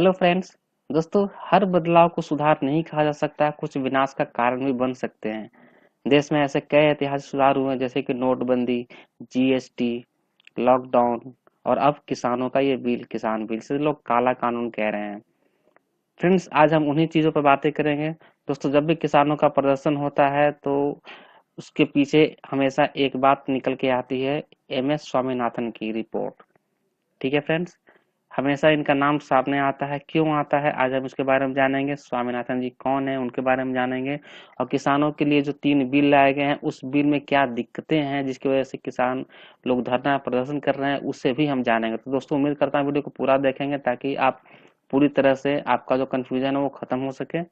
Hello friends. दोस्तों, हर बदलाव को सुधार नहीं कहा जा सकता, कुछ विनाश का कारण भी बन सकते हैं। देश में ऐसे कई ऐतिहासिक सुधार हुए हैं, जैसे कि नोटबंदी, जीएसटी, लॉकडाउन और अब किसानों का ये बिल, किसान बिल से लोग काला कानून कह रहे हैं। फ्रेंड्स, आज हम उन्हीं चीजों पर बातें करेंगे। दोस्तों, जब भी किसानों का प्रदर्शन होता है तो उसके पीछे हमेशा एक बात निकल के आती है, एमएस स्वामीनाथन की रिपोर्ट। ठीक है फ्रेंड्स, हमेशा इनका नाम सामने आता है। क्यों आता है, आज हम उसके बारे में जानेंगे। स्वामीनाथन जी कौन है, उनके बारे में जानेंगे। और किसानों के लिए जो 3 बिल लाए गए हैं, उस बिल में क्या दिक्कतें हैं जिसकी वजह से किसान लोग धरना प्रदर्शन कर रहे हैं, उससे भी हम जानेंगे। तो दोस्तों, उम्मीद करता हूँ वीडियो को पूरा देखेंगे ताकि आप पूरी तरह से आपका जो कंफ्यूजन है वो खत्म हो सके।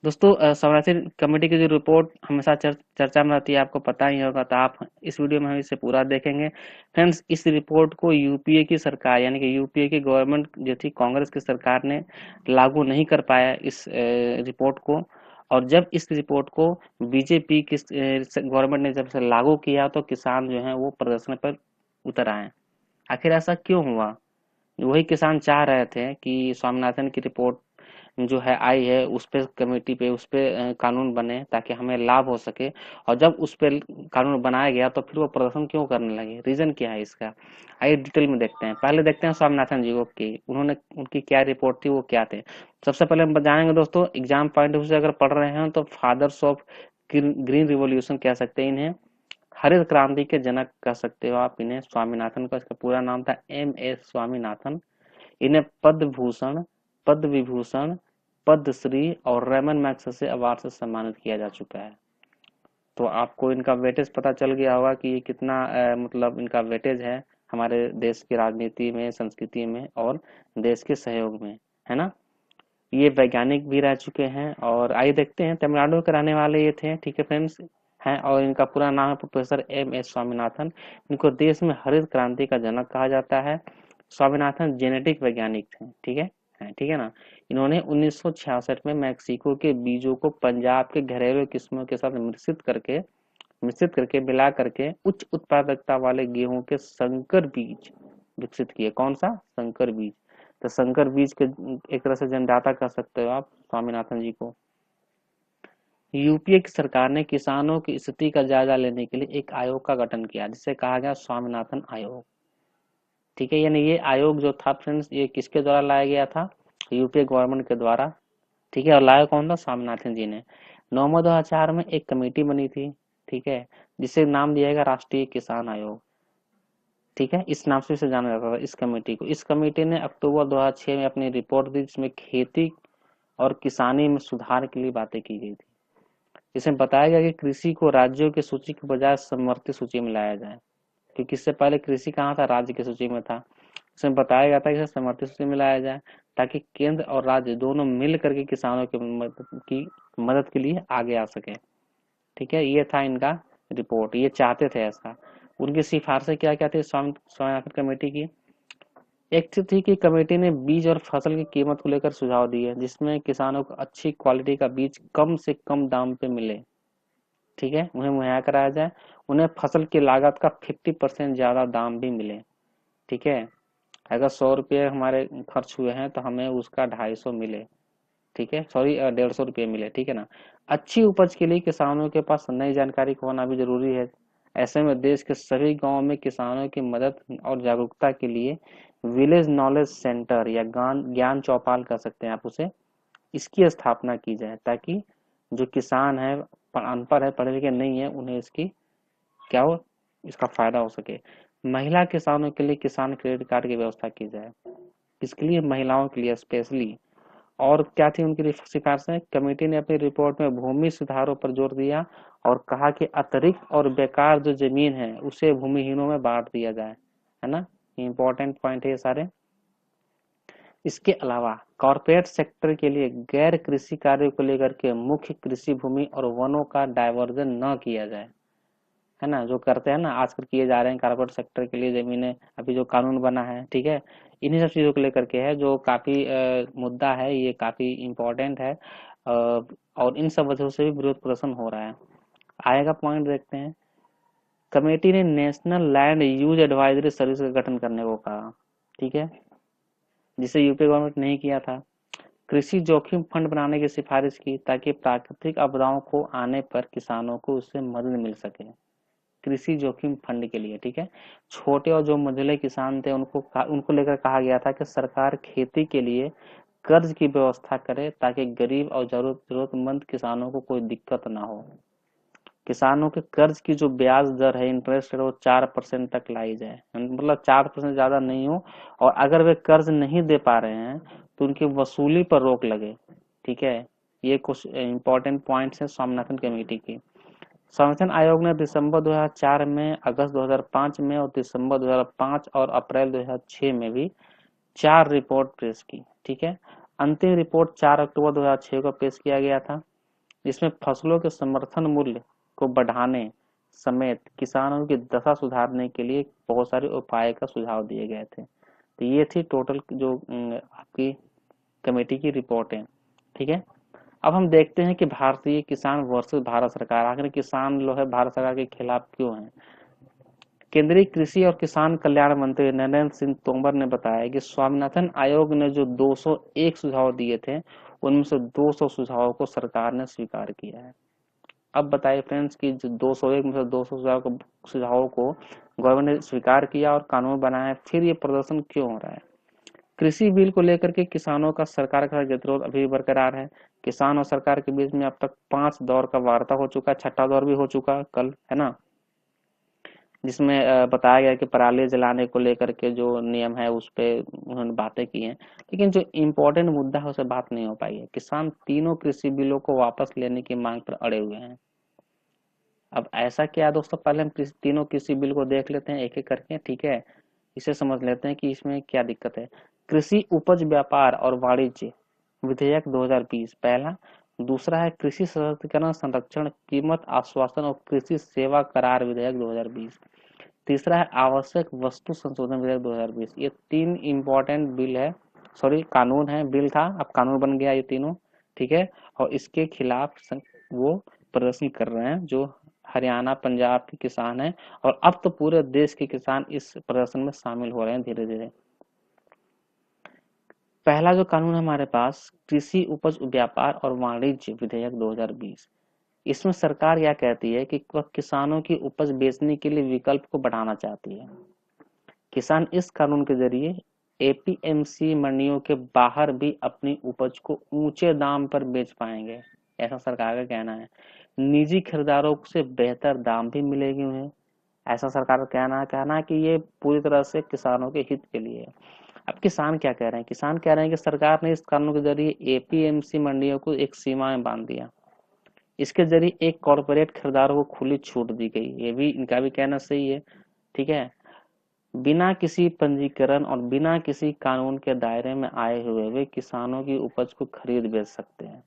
दोस्तों, संरक्षण कमेटी की जो रिपोर्ट हमेशा चर्चा में रहती है, आपको पता ही होगा, तो आप इस वीडियो में हम इसे पूरा देखेंगे। फ्रेंड्स, इस रिपोर्ट को यूपीए की सरकार यानी कि यूपीए की गवर्नमेंट जो थी, कांग्रेस की सरकार ने लागू नहीं कर पाया इस रिपोर्ट को। और जब इस रिपोर्ट को बीजेपी की गवर्नमेंट ने जब से लागू किया तो किसान जो है वो प्रदर्शन पर उतर आए। आखिर ऐसा क्यों हुआ? वही किसान चाह रहे थे कि स्वामीनाथन की रिपोर्ट जो है आई है, उस पे कमेटी पे उस पे कानून बने ताकि हमें लाभ हो सके। और जब उस पे कानून बनाया गया तो फिर वो प्रदर्शन क्यों करने लगे, रीजन क्या है इसका? आइए डिटेल में देखते हैं। पहले देखते हैं स्वामीनाथन जी को कि उन्होंने उनकी क्या रिपोर्ट थी, वो क्या थे। सबसे पहले हम जानेंगे दोस्तों, एग्जाम पॉइंट ऑफ व्यू से अगर पढ़ रहे हैं तो फादर्स ऑफ ग्रीन रिवोल्यूशन कह सकते हैं इन्हें। हरित क्रांति के जनक कह सकते हो आप इन्हें, स्वामीनाथन का। इसका पूरा नाम था एम.एस. स्वामीनाथन। इन्हें पद्म भूषण, पद्म विभूषण, पद्मश्री और रेमन मैग्सेसे अवार्ड से सम्मानित किया जा चुका है। तो आपको इनका वेटेज पता चल गया होगा कि ये कितना मतलब इनका वेटेज है हमारे देश की राजनीति में, संस्कृति में और देश के सहयोग में, है ना। ये वैज्ञानिक भी रह चुके हैं। और आइए देखते हैं, तमिलनाडु के रहने वाले ये थे, ठीक है फ्रेंड्स हैं। और इनका पूरा नाम है प्रोफेसर एम.एस. स्वामीनाथन। इनको देश में हरित क्रांति का जनक कहा जाता है। स्वामीनाथन जेनेटिक वैज्ञानिक थे, ठीक है, ठीक है ना। इन्होंने 1966 में मैक्सिको के बीजों को पंजाब के घरेलू किस्मों के साथ मिश्रित करके मिला करके उच्च उत्पादकता वाले गेहूं के संकर बीज विकसित किए। कौन सा? संकर बीज। तो संकर बीज के एक तरह से जन्मदाता कह सकते हो आप स्वामीनाथन जी को। यूपीए की सरकार ने किसानों की स्थिति का जायजा लेने के लिए एक आयोग का गठन किया, जिसे कहा गया स्वामीनाथन आयोग। ठीक है, यानी ये आयोग जो था फ्रेंड्स, ये किसके द्वारा लाया गया था? यूपीए गवर्नमेंट के द्वारा। ठीक है, और लाया कौन था? स्वामीनाथन जी ने। नवंबर 2004 में एक कमेटी बनी थी, ठीक है, जिसे नाम दिया गया राष्ट्रीय किसान आयोग। ठीक है, इस नाम से इसे जाना जाता था, इस कमेटी को। इस कमेटी ने अक्टूबर 2006 में अपनी रिपोर्ट दी, जिसमें खेती और किसानी में सुधार के लिए बातें की गई थी। इसमें बताया गया कि कृषि को राज्यों की सूची के बजाय समवर्ती सूची में लाया जाए, क्योंकि इससे पहले कृषि कहाँ था? राज्य की सूची में था। इसमें बताया गया था कि इसे समवर्ती सूची में लाया जाए ताकि केंद्र और राज्य दोनों मिल करके किसानों की मदद के लिए आगे आ सके। ठीक है, ये था इनका रिपोर्ट, ये चाहते थे ऐसा। उनकी सिफारिशें क्या क्या थी स्वामीनाथन कमेटी की? एक तो थी कि कमेटी ने बीज और फसल की कीमत को लेकर सुझाव दिए, जिसमें किसानों को अच्छी क्वालिटी का बीज कम से कम दाम पे मिले। ठीक है, उन्हें मुहैया कराया जाए। उन्हें फसल की लागत का 50% ज्यादा दाम भी मिले। ठीक है, अगर 100 रुपये हमारे खर्च हुए हैं तो हमें उसका 250 मिले। ठीक है, सॉरी 150 रुपये मिले। ठीक है ना। अच्छी उपज के लिए किसानों के पास नई जानकारी का होना भी जरूरी है। ऐसे में देश के सभी गांवों में किसानों की मदद और जागरूकता के लिए विलेज नॉलेज सेंटर या ज्ञान चौपाल कर सकते हैं आप उसे, इसकी स्थापना की जाए, ताकि जो किसान है, अनपढ़ है, पढ़े लिखे नहीं है, उन्हें इसकी क्या हो, इसका फायदा हो सके। महिला किसानों के लिए किसान क्रेडिट कार्ड की व्यवस्था की जाए, इसके लिए महिलाओं के लिए स्पेशली। और क्या थी उनकी सिफारिशें? कमेटी ने अपनी रिपोर्ट में भूमि सुधारों पर जोर दिया और कहा कि अतिरिक्त और बेकार जो जमीन है उसे भूमिहीनों में बांट दिया जाए, है ना। इंपॉर्टेंट पॉइंट है ये सारे। इसके अलावा कॉरपोरेट सेक्टर के लिए गैर कृषि कार्यों को लेकर के मुख्य कृषि भूमि और वनों का डायवर्जन न किया जाए, है ना। जो करते हैं ना आजकल, किए जा रहे हैं कॉर्पोरेट सेक्टर के लिए जमीनें। अभी जो कानून बना है, ठीक है, इन्हीं सब चीजों को लेकर के है, जो काफी मुद्दा है, ये काफी इम्पोर्टेंट है। और इन सब वजहों से भी विरोध प्रदर्शन हो रहा है। आएगा पॉइंट देखते हैं। कमेटी ने national land use advisory service का गठन करने को कहा। ठीक है, जिसे यूपी गवर्नमेंट नहीं किया था। कृषि जोखिम फंड बनाने की सिफारिश की ताकि प्राकृतिक आपदाओं को आने पर किसानों को उससे मदद मिल सके। कृषि जोखिम फंड के लिए, ठीक है। छोटे और जो मझले किसान थे उनको लेकर कहा गया था कि सरकार खेती के लिए कर्ज की व्यवस्था करे ताकि गरीब और जरूरतमंद किसानों को कोई दिक्कत ना हो। किसानों के कर्ज की जो ब्याज दर है, इंटरेस्ट रेट, वो 4% तक लाई जाए, मतलब 4% ज्यादा नहीं हो। और अगर वे कर्ज नहीं दे पा रहे हैं तो उनकी वसूली पर रोक लगे, ठीक है। ये कुछ इंपॉर्टेंट पॉइंट्स हैं स्वामीनाथन कमेटी की। स्वामीनाथन आयोग ने दिसंबर 2004 में, अगस्त 2005 में और दिसंबर 2005 और अप्रैल 2006 में भी 4 रिपोर्ट पेश की, ठीक है। अंतिम रिपोर्ट 4 अक्टूबर 2006 को पेश किया गया था, जिसमें फसलों के समर्थन मूल्य को बढ़ाने समेत किसानों की दशा सुधारने के लिए बहुत सारे उपाय का सुझाव दिए गए थे। तो ये थी टोटल जो आपकी कमेटी की रिपोर्ट है, ठीक है। अब हम देखते हैं कि भारतीय किसान वर्सेस भारत सरकार, आखिर किसान जो है भारत सरकार के खिलाफ क्यों है। केंद्रीय कृषि और किसान कल्याण मंत्री नरेंद्र सिंह तोमर ने बताया कि स्वामीनाथन आयोग ने जो 201 सुझाव दिए थे, उनमें से 200 सुझावों को सरकार ने स्वीकार किया है। अब बताइए फ्रेंड्स कि जो 201 में से 200 सुझावों को गवर्नमेंट ने स्वीकार किया और कानून बनाया, फिर ये प्रदर्शन क्यों हो रहा है। कृषि बिल को लेकर के किसानों का सरकार का गतिरोध अभी बरकरार है। किसान और सरकार के बीच में अब तक 5 दौर का वार्ता हो चुका है, 6ठा दौर भी हो चुका कल, है ना, जिसमें बताया गया कि पराली जलाने को लेकर के जो नियम है उस पे उन्होंने बातें की हैं, लेकिन जो इम्पोर्टेंट मुद्दा है उस पर बात नहीं हो पाई है। किसान तीनों कृषि बिलों को वापस लेने की मांग पर अड़े हुए हैं। अब ऐसा क्या है दोस्तों, पहले हम तीनों कृषि बिल को देख लेते हैं एक एक करके, ठीक है। इसे समझ लेते हैं कि इसमें क्या दिक्कत है। कृषि उपज व्यापार और वाणिज्य विधेयक 2020 पहला। दूसरा है कृषि सशक्तिकरण संरक्षण कीमत आश्वासन और कृषि सेवा करार विधेयक 2020। तीसरा है आवश्यक वस्तु संशोधन विधेयक 2020। ये 3 इंपॉर्टेंट बिल है, सॉरी कानून है, बिल था अब कानून बन गया ये तीनों, ठीक है। और इसके खिलाफ वो प्रदर्शन कर रहे हैं जो हरियाणा पंजाब के किसान हैं, और अब तो पूरे देश के किसान इस प्रदर्शन में शामिल हो रहे हैं धीरे धीरे। पहला जो कानून है हमारे पास, कृषि उपज व्यापार और वाणिज्य विधेयक 2020। इसमें सरकार क्या कहती है कि वह किसानों की उपज बेचने के लिए विकल्प को बढ़ाना चाहती है। किसान इस कानून के जरिए एपीएमसी मंडियों के बाहर भी अपनी उपज को ऊंचे दाम पर बेच पाएंगे, ऐसा सरकार का कहना है। निजी खरीदारों से बेहतर दाम भी मिलेगी उन्हें, ऐसा सरकार का कहना है कि ये पूरी तरह से किसानों के हित के लिए है। अब किसान क्या कह रहे हैं, किसान कह रहे हैं कि सरकार ने इस कानून के जरिए एपीएमसी मंडियों को एक सीमा में बांध दिया। इसके जरिए एक कॉरपोरेट खरीदारों को खुली छूट दी गई, ये भी इनका भी कहना सही है, ठीक है। बिना किसी पंजीकरण और बिना किसी कानून के दायरे में आए हुए वे किसानों की उपज को खरीद बेच सकते हैं।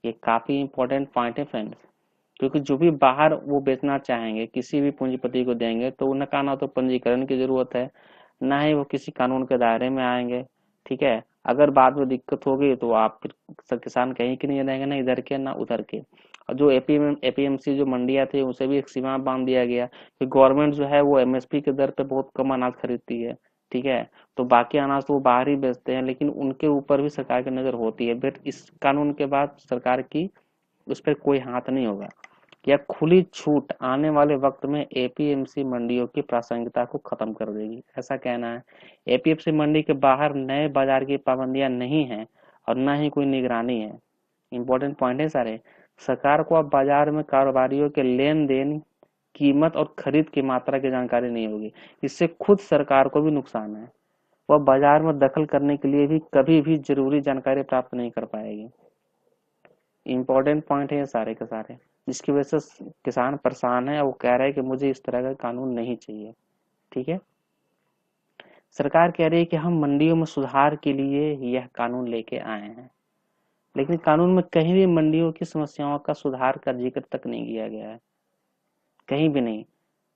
ये काफी इंपॉर्टेंट पॉइंट है फ्रेंड्स, क्योंकि जो भी बाहर वो बेचना चाहेंगे किसी भी पूंजीपति को देंगे तो उनका ना तो पंजीकरण की जरूरत है, ना ही वो किसी कानून के दायरे में आएंगे, ठीक है। अगर बाद में दिक्कत होगी तो आप फिर किसान कहीं के नहीं रहेंगे, ना इधर के ना उधर के। और जो एपीएमसी जो मंडियां थी उसे भी एक सीमा बांध दिया गया कि गवर्नमेंट जो है वो एमएसपी के दर पे बहुत कम अनाज खरीदती है, ठीक है। तो बाकी अनाज तो वो बाहर ही बेचते हैं, लेकिन उनके ऊपर भी सरकार की नजर होती है। बट इस कानून के बाद सरकार की उस पर कोई हाथ नहीं होगा। यह खुली छूट आने वाले वक्त में एपीएमसी मंडियों की प्रासंगिकता को खत्म कर देगी, ऐसा कहना है। एपीएमसी मंडी के बाहर नए बाजार की पाबंदियां नहीं है और न ही कोई निगरानी है। इंपॉर्टेंट पॉइंट है सारे। सरकार को अब बाजार में कारोबारियों के लेन देन, कीमत और खरीद की मात्रा की जानकारी नहीं होगी। इससे खुद सरकार को भी नुकसान है, वह बाजार में दखल करने के लिए भी कभी भी जरूरी जानकारी प्राप्त नहीं कर पाएगी। इंपॉर्टेंट पॉइंट है ये सारे के सारे, जिसकी वजह से किसान परेशान है और वो कह रहे हैं कि मुझे इस तरह का कानून नहीं चाहिए, ठीक है। सरकार कह रही है कि हम मंडियों में सुधार के लिए यह कानून लेके आए हैं, लेकिन कानून में कहीं भी मंडियों की समस्याओं का सुधार का जिक्र तक नहीं किया गया है, कहीं भी नहीं।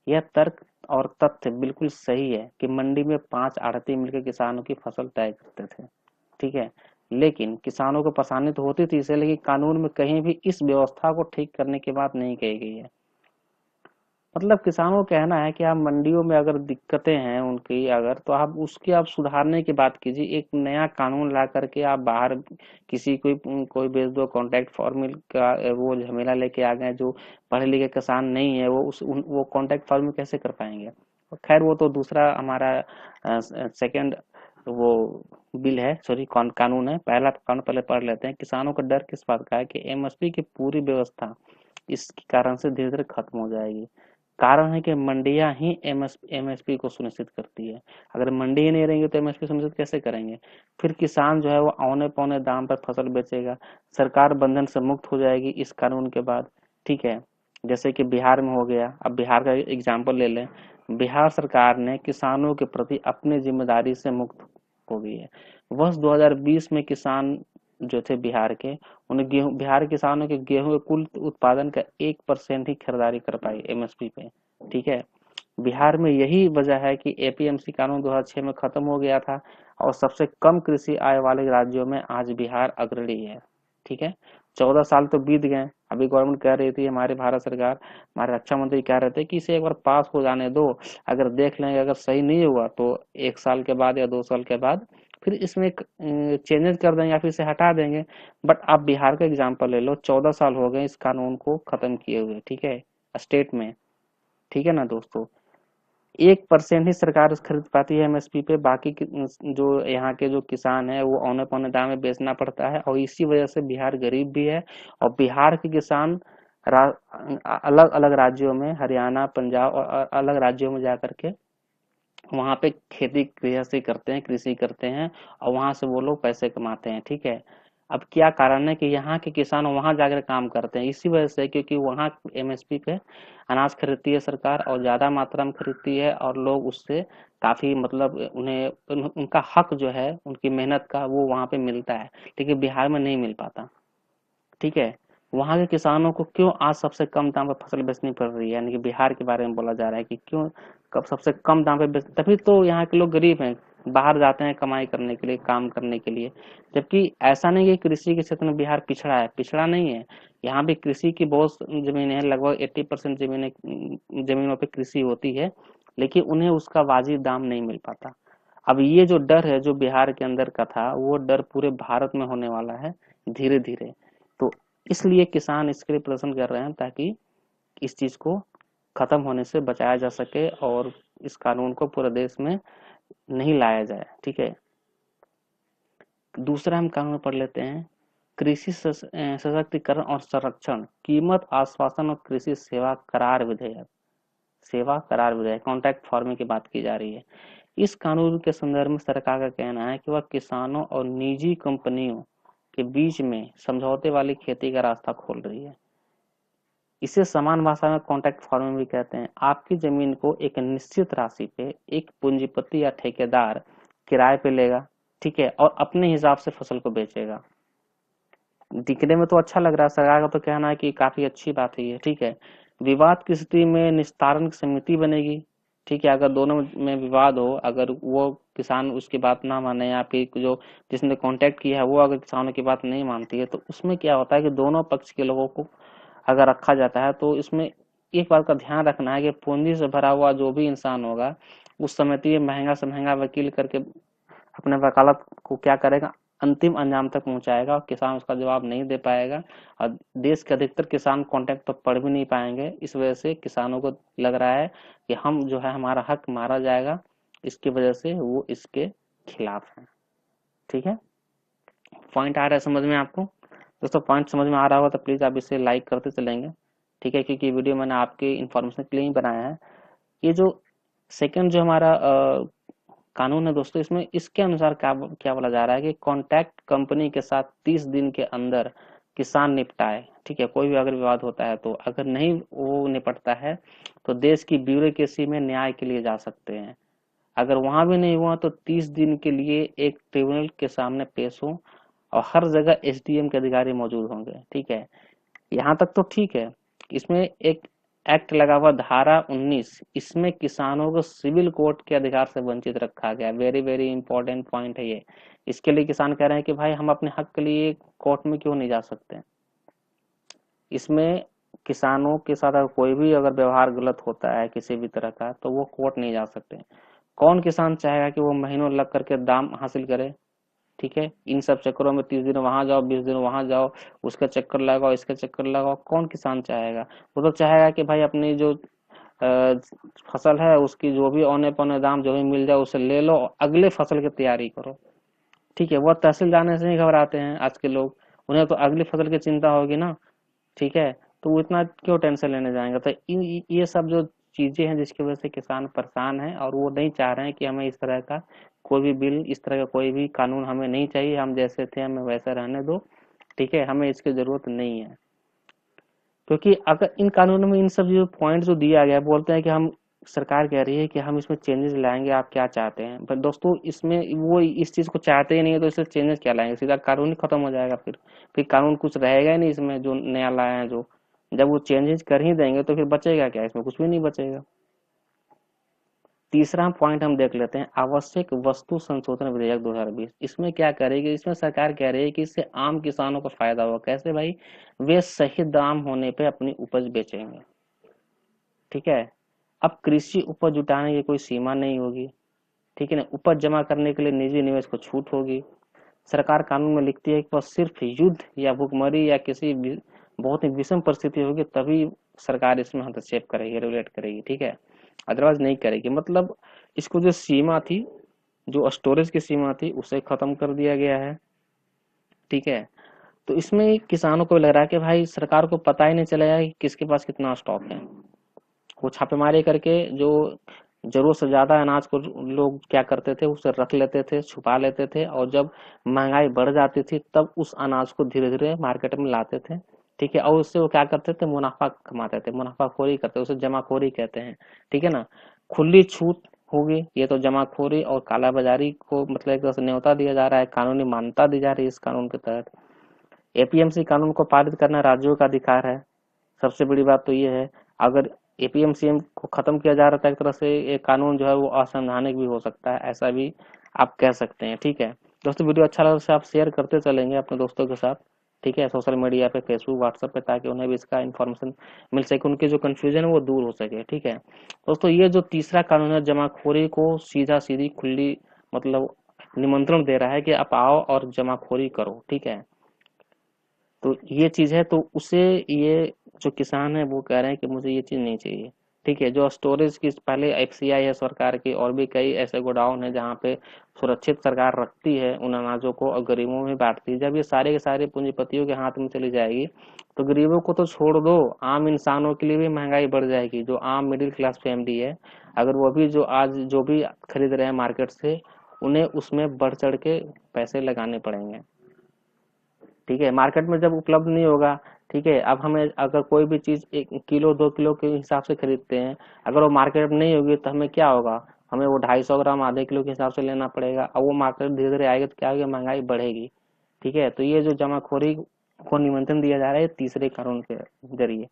यह तर्क और तथ्य बिल्कुल सही है कि मंडी में 5 आढ़ती मिलकर किसानों की फसल तय करते थे, ठीक है। लेकिन किसानों को परेशानी तो होती थी इसे, लेकिन कानून में कहीं भी इस व्यवस्था को ठीक करने की बात नहीं कही गई है। मतलब किसानों को कहना है कि आप मंडियों में अगर दिक्कतें हैं उनकी, अगर तो आप उसकी आप सुधारने की बात कीजिए, एक नया कानून ला करके आप बाहर किसी कोई बेच दो, कॉन्ट्रैक्ट फार्मिंग का वो झमेला लेके आ गए। जो पढ़े लिखे किसान नहीं है वो कॉन्ट्रैक्ट फार्मिंग कैसे कर पाएंगे। खैर वो तो दूसरा हमारा सेकंड वो बिल है, सॉरी कानून है। पहला कानून पहले पढ़ लेते हैं। किसानों का डर किस बात का है कि एमएसपी की पूरी व्यवस्था इसके कारण से धीरे धीरे खत्म हो जाएगी। कारण है कि मंडियां ही एमएसपी को सुनिश्चित करती है। अगर मंडी ही नहीं रहेंगे तो एमएसपी सुनिश्चित कैसे करेंगे। फिर किसान जो है वो औने पौने दाम पर फसल बेचेगा। सरकार बंधन से मुक्त हो जाएगी इस कानून के बाद। ठीक है, जैसे कि बिहार में हो गया। अब बिहार का एग्जाम्पल ले लें। बिहार सरकार ने किसानों के प्रति अपनी जिम्मेदारी से मुक्त हो गई है। वर्ष 2020 में किसान जो थे बिहार के, उन्हें गेहूं, बिहार के किसानों के गेहूं के कुल उत्पादन का 1% ही खरीदारी कर पाई एमएसपी पे। ठीक है, बिहार में यही वजह है कि एपीएमसी कानून 2006 में खत्म हो गया था और सबसे कम कृषि आय वाले राज्यों में आज बिहार अग्रणी है। ठीक है, 14 साल तो बीत गए। अभी गवर्नमेंट कह रही थी, हमारी भारत सरकार, हमारे रक्षा मंत्री कह रहे थे कि इसे एक बार पास हो जाने दो, अगर देख लेंगे अगर सही नहीं हुआ तो 1 साल के बाद या 2 साल के बाद फिर इसमें चेंजेस कर देंगे या फिर इसे हटा देंगे। बट आप बिहार का एग्जाम्पल ले लो, 14 साल हो गए इस कानून को खत्म किए हुए। ठीक है, स्टेट में। ठीक है ना दोस्तों, 1% ही सरकार खरीद पाती है एमएसपी पे। बाकी जो यहाँ के जो किसान है वो औने पौने दाम में बेचना पड़ता है और इसी वजह से बिहार गरीब भी है। और बिहार के किसान अलग अलग राज्यों में, हरियाणा, पंजाब और अलग राज्यों में जाकर के वहां पे खेती गृहस्थी करते हैं, कृषि करते हैं और वहां से वो लोग पैसे कमाते हैं। ठीक है, अब क्या कारण है कि यहाँ के किसान वहां जाकर काम करते हैं, इसी वजह से क्योंकि वहां एमएसपी पे अनाज खरीदती है सरकार और ज्यादा मात्रा में खरीदती है और लोग उससे काफी मतलब उनका हक जो है उनकी मेहनत का वो वहां पे मिलता है, लेकिन बिहार में नहीं मिल पाता। ठीक है, वहां के किसानों को क्यों आज सबसे कम दाम पर फसल बेचनी पड़ रही है, यानी कि बिहार के बारे में बोला जा रहा है कि क्यों कब सबसे कम दाम पे बेच, तभी तो यहाँ के लोग गरीब हैं, बाहर जाते हैं कमाई करने के लिए, काम करने के लिए। जबकि ऐसा नहीं है कि कृषि के क्षेत्र में बिहार पिछड़ा है, पिछड़ा नहीं है। यहाँ भी कृषि की बहुत जमीन है, लगभग 80% जमीनों पे कृषि होती है, लेकिन उन्हें उसका वाजिब दाम नहीं मिल पाता। अब ये जो डर है जो बिहार के अंदर का था, वो डर पूरे भारत में होने वाला है धीरे धीरे। तो इसलिए किसान इसके लिए प्रदर्शन कर रहे हैं ताकि इस चीज को खत्म होने से बचाया जा सके और इस कानून को पूरे देश में नहीं लाया जाए। ठीक है, दूसरा हम कानून पढ़ लेते हैं। कृषि सशक्तिकरण और संरक्षण, कीमत आश्वासन और कृषि सेवा करार विधेयक। सेवा करार विधेयक, कॉन्ट्रैक्ट फार्मिंग की बात की जा रही है। इस कानून के संदर्भ में सरकार का कहना है कि वह किसानों और निजी कंपनियों के बीच में समझौते वाली खेती का रास्ता खोल रही है। इसे समान भाषा में कॉन्ट्रैक्ट फार्मिंग भी कहते हैं। आपकी जमीन को एक निश्चित राशि पे एक पूंजीपति या ठेकेदार किराए पे लेगा। ठीक है, और अपने हिसाब से फसल को बेचेगा। दिखने में तो अच्छा लग रहा है, सरकार का तो कहना है कि काफी अच्छी बात है ये। ठीक है, विवाद की स्थिति में निस्तारण की समिति बनेगी। ठीक है, अगर दोनों में विवाद हो, अगर वो किसान उसकी बात ना माने या फिर जो जिसने कांटेक्ट किया है वो अगर किसानों की बात नहीं मानती है, तो उसमें क्या होता है कि दोनों पक्ष के लोगों को अगर रखा जाता है तो इसमें एक बात का ध्यान रखना है कि पूंजी से भरा हुआ जो भी इंसान होगा उस समिति में महंगा से महंगा वकील करके अपने वकालत को क्या करेगा, अंतिम अंजाम तक पहुंचाएगा और किसान उसका जवाब नहीं दे पाएगा। और देश के अधिकतर किसान कॉन्ट्रैक्ट तो पढ़ भी नहीं पाएंगे। इस वजह से किसानों को लग रहा है कि हम जो है हमारा हक मारा जाएगा, इसकी वजह से वो इसके खिलाफ है। ठीक है, पॉइंट आ रहा है समझ में आपको दोस्तों? पॉइंट समझ में आ रहा होगा तो प्लीज आप इसे लाइक करते चलेंगे। ठीक है, क्योंकि वीडियो मैंने आपके इन्फॉर्मेशन के लिए ही बनाया है। ये जो सेकंड जो हमारा कानून है दोस्तों, इसमें इसके अनुसार क्या क्या बोला जा रहा है कि कॉन्ट्रैक्ट कंपनी के साथ 30 दिन के अंदर किसान निपटाए। ठीक है, कोई भी अगर विवाद होता है तो अगर नहीं वो निपटता है तो देश की ब्यूरोक्रेसी में न्याय के लिए जा सकते हैं। अगर वहां भी नहीं हुआ तो 30 दिन के लिए एक ट्रिब्यूनल के सामने पेश हो और हर जगह एसडीएम के अधिकारी मौजूद होंगे। ठीक है, यहाँ तक तो ठीक है। इसमें एक एक्ट लगा हुआ धारा 19, इसमें किसानों को सिविल कोर्ट के अधिकार से वंचित रखा गया। वेरी वेरी इंपॉर्टेंट पॉइंट है ये। इसके लिए किसान कह रहे हैं कि भाई हम अपने हक के लिए कोर्ट में क्यों नहीं जा सकते। इसमें किसानों के साथ अगर कोई भी अगर व्यवहार गलत होता है किसी भी तरह का, तो वो कोर्ट नहीं जा सकते। कौन किसान चाहेगा कि वो महीनों लग करके दाम हासिल करे? ठीक है, इन सब चक्करों में 30 दिन वहां जाओ, 20 दिन वहां जाओ, उसका चक्कर लगाओ, इसका चक्कर लगाओ, कौन किसान चाहेगा? वो तो चाहेगा कि भाई अपनी जो फसल है उसकी जो भी औने पौने दाम जो भी मिल जाए उसे ले लो, अगले फसल की तैयारी करो। ठीक है, वो तहसील जाने से नहीं घबराते हैं आज के लोग, उन्हें तो अगली फसल की चिंता होगी ना। ठीक है, तो वो इतना क्यों टेंशन लेने जाएंगे? तो ये सब जो चीजें हैं जिसकी वजह से किसान परेशान है, और वो नहीं चाह रहे हैं कि हमें इस तरह का कोई भी बिल, इस तरह का कोई भी कानून हमें नहीं चाहिए, हम जैसे थे हमें वैसे रहने दो। ठीक है, हमें इसकी जरूरत नहीं है। क्योंकि अगर इन कानूनों में इन सब जो पॉइंट जो दिया गया, बोलते हैं कि हम, सरकार कह रही है कि हम इसमें चेंजेस लाएंगे, आप क्या चाहते हैं? पर दोस्तों इसमें वो इस चीज को चाहते ही नहीं है, तो इससे चेंजेस क्या लाएंगे? सीधा कानून ही खत्म हो जाएगा। फिर कानून कुछ रहेगा ही नहीं इसमें जो नया लाए हैं। जो जब वो चेंजेस कर ही देंगे तो फिर बचेगा क्या? इसमें कुछ भी नहीं बचेगा। तीसरा पॉइंट हम देख लेते हैं, आवश्यक वस्तु संशोधन विधेयक 2020। इसमें क्या करेगी? इसमें सरकार कह रही है कि इससे आम किसानों को फायदा होगा। कैसे भाई? वे सही दाम होने पे अपनी उपज बेचेंगे। ठीक है, अब कृषि उपज जुटाने की कोई सीमा नहीं होगी। ठीक है ना, उपज जमा करने के लिए निजी निवेश को छूट होगी। सरकार कानून में लिखती है कि बस सिर्फ युद्ध या भुखमरी या किसी बहुत ही विषम परिस्थिति होगी तभी सरकार इसमें हस्तक्षेप करेगी, रेगुलेट करेगी। ठीक है, अदरवाइज नहीं करेगी। मतलब इसको जो सीमा थी, जो स्टोरेज की सीमा थी, उसे खत्म कर दिया गया है। ठीक है, तो इसमें किसानों को लग रहा है कि भाई सरकार को पता ही नहीं चलेगा कि किसके पास कितना स्टॉक है। वो छापेमारी करके जो जरूरत से ज्यादा अनाज को लोग क्या करते थे, उसे रख लेते थे, छुपा लेते थे, और जब महंगाई बढ़ जाती थी तब उस अनाज को धीरे धीरे मार्केट में लाते थे। ठीक है, और उससे वो क्या करते थे? मुनाफा कमाते थे, मुनाफाखोरी करते, उसे जमाखोरी कहते हैं। ठीक है ना, खुली छूट होगी, ये तो जमाखोरी और कालाबाजारी को मतलब एक तरह से न्योता दिया जा रहा है, कानूनी मान्यता दी जा रही है इस कानून के तहत। एपीएमसी कानून को पारित करना राज्यों का अधिकार है। सबसे बड़ी बात तो ये है, अगर एपीएमसीएम को खत्म किया जा रहा था एक तरह से, ये कानून जो है वो असंवैधानिक भी हो सकता है, ऐसा भी आप कह सकते हैं। ठीक है दोस्तों, वीडियो अच्छा लगा तो आप शेयर करते चलेंगे अपने दोस्तों के साथ। ठीक है, सोशल मीडिया पे, फेसबुक, व्हाट्सएप पे, ताकि उन्हें भी इसका इन्फॉर्मेशन मिल सके, उनके जो कंफ्यूजन है वो दूर हो सके। ठीक है दोस्तों, ये जो तीसरा कानून है, जमाखोरी को सीधा सीधी खुली मतलब निमंत्रण दे रहा है कि आप आओ और जमाखोरी करो। ठीक है, तो ये चीज है, तो उसे ये जो किसान है वो कह रहे हैं कि मुझे ये चीज नहीं चाहिए। ठीक है, जो स्टोरेज की पहले एफसीआई है सरकार की, और भी कई ऐसे गोडाउन है जहाँ पे सुरक्षित सरकार रखती है उन अनाजों को और गरीबों में बांटती है। जब ये सारे के सारे पूंजीपतियों के हाथ में चली जाएगी तो गरीबों को तो छोड़ दो, आम इंसानों के लिए भी महंगाई बढ़ जाएगी। जो आम मिडिल क्लास फैमिली है, अगर वो भी जो आज जो भी खरीद रहे हैं मार्केट से, उन्हें उसमें बढ़ चढ़ के पैसे लगाने पड़ेंगे। ठीक है, मार्केट में जब उपलब्ध नहीं होगा, ठीक है, अब हमें अगर कोई भी चीज 1 किलो 2 किलो के हिसाब से खरीदते हैं, अगर वो मार्केट में नहीं होगी तो हमें क्या होगा? हमें वो 250 ग्राम आधे किलो के हिसाब से लेना पड़ेगा, और वो मार्केट धीरे धीरे आएगी तो क्या होगी? महंगाई बढ़ेगी। ठीक है, तो ये जो जमाखोरी को निमंत्रण दिया जा रहा है तीसरे कानून के जरिए।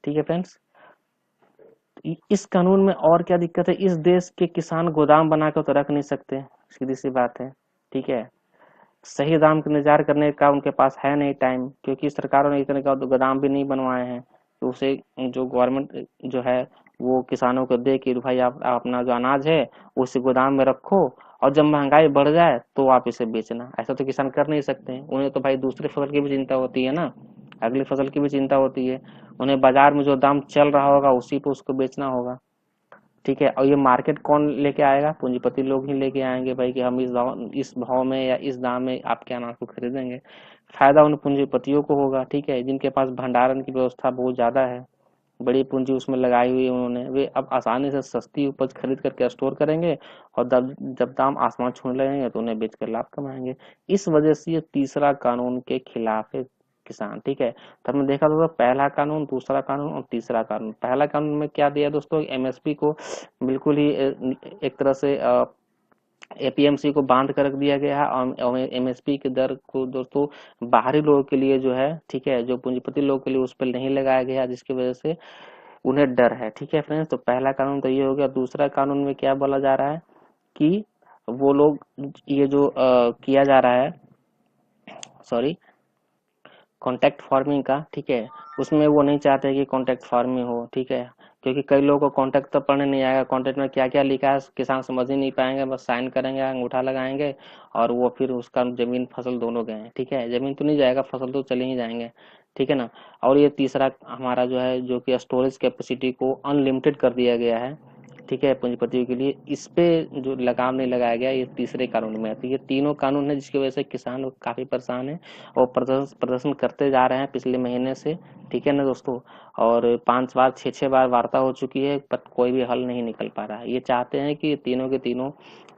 ठीक है फ्रेंड्स, इस कानून में और क्या दिक्कत है? इस देश के किसान गोदाम बनाकर तो रख नहीं सकते, सीधी सी बात है। ठीक है, सही दाम का इंतजार करने का उनके पास है नहीं टाइम, क्योंकि सरकारों ने इतने का गोदाम भी नहीं बनवाए हैं। तो उसे जो गवर्नमेंट जो है वो किसानों को दे कि भाई आप अपना जो अनाज है उसे गोदाम में रखो, और जब महंगाई बढ़ जाए तो आप इसे बेचना। ऐसा तो किसान कर नहीं सकते, उन्हें तो भाई दूसरी फसल की भी चिंता होती है ना, अगली फसल की भी चिंता होती है। उन्हें बाजार में जो दाम चल रहा होगा उसी पे उसको बेचना होगा। ठीक है, और ये मार्केट कौन लेके आएगा? पूंजीपति लोग ही लेके आएंगे भाई, कि हम इस भाव में या इस दाम में आपके अनाज को खरीदेंगे। फायदा उन पूंजीपतियों को होगा। ठीक है, जिनके पास भंडारण की व्यवस्था बहुत ज्यादा है, बड़ी पूंजी उसमें लगाई हुई है उन्होंने, वे अब आसानी से सस्ती उपज खरीद करके स्टोर करेंगे, और जब दाम आसमान छूने लगेंगे तो उन्हें बेचकर लाभ कमाएंगे। इस वजह से ये तीसरा कानून के खिलाफ है किसान। ठीक है, तो हमने देखा दोस्तों, पहला कानून, दूसरा कानून और तीसरा कानून। पहला कानून में क्या दिया दोस्तों? एमएसपी को बिल्कुल ही एक तरह से एपीएमसी को बांध कर रख दिया गया है, और एमएसपी की दर को दोस्तों बाहरी लोगों के लिए जो है, ठीक है, जो पूंजीपति लोगों के लिए उस पर नहीं लगाया गया, जिसकी वजह से उन्हें डर है। ठीक है फ्रेंड्स, तो पहला कानून तो ये हो गया। दूसरा कानून में क्या बोला जा रहा है कि वो लोग ये जो किया जा रहा है, सॉरी, कॉन्ट्रैक्ट फार्मिंग का, ठीक है, उसमें वो नहीं चाहते कि कॉन्ट्रैक्ट फार्मिंग हो, ठीक है, क्योंकि कई लोगों को कॉन्ट्रैक्ट तो पढ़ने नहीं आएगा, कॉन्ट्रैक्ट में क्या क्या लिखा है किसान समझ ही नहीं पाएंगे, बस साइन करेंगे, अंगूठा लगाएंगे और वो फिर उसका जमीन फसल दोनों गए, ठीक है, जमीन तो नहीं जाएगा, फसल तो चले ही जाएंगे, ठीक है ना। और ये तीसरा हमारा जो है, जो कि स्टोरेज कैपेसिटी को अनलिमिटेड कर दिया गया है, ठीक है, पूंजीपतियों के लिए, इस पे जो लगाम नहीं लगाया गया, ये तीसरे कानून में है। तो ये तीनों कानून है जिसकी वजह से किसान लोग काफी परेशान है और प्रदर्शन करते जा रहे हैं पिछले महीने से, ठीक है ना दोस्तों। और 5 बार 6 बार वार्ता हो चुकी है, पर कोई भी हल नहीं निकल पा रहा है। ये चाहते हैं कि तीनों के तीनों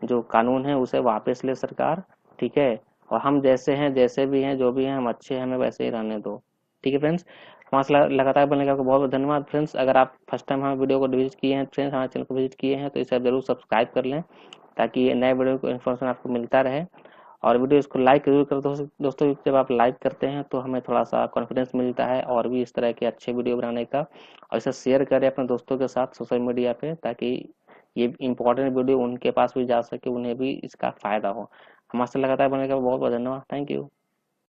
जो कानून है उसे वापस ले सरकार, ठीक है, और हम जैसे हैं, जैसे भी हैं, जो भी हैं, हम अच्छे हैं, हमें वैसे ही रहने दो, ठीक है फ्रेंड्स। हमारे साथ लगातार बनने का आपको बहुत बहुत धन्यवाद फ्रेंड्स। अगर आप फर्स्ट टाइम हमारे वीडियो को विजिट किए हैं फ्रेंड्स, हमारे चैनल को विजिट किए हैं, तो इसे आप जरूर सब्सक्राइब कर लें, ताकि नए वीडियो को इन्फॉर्मेशन आपको मिलता रहे। और वीडियो इसको लाइक जरूर कर दो दोस्तों, जब आप लाइक करते हैं तो हमें थोड़ा सा कॉन्फिडेंस मिलता है और भी इस तरह के अच्छे वीडियो बनाने का। और इसे शेयर करें अपने दोस्तों के साथ सोशल मीडिया पे, ताकि ये इंपॉर्टेंट वीडियो उनके पास भी जा सके, उन्हें भी इसका फायदा हो। हमारे से लगातार बने का बहुत बहुत धन्यवाद। Thank you.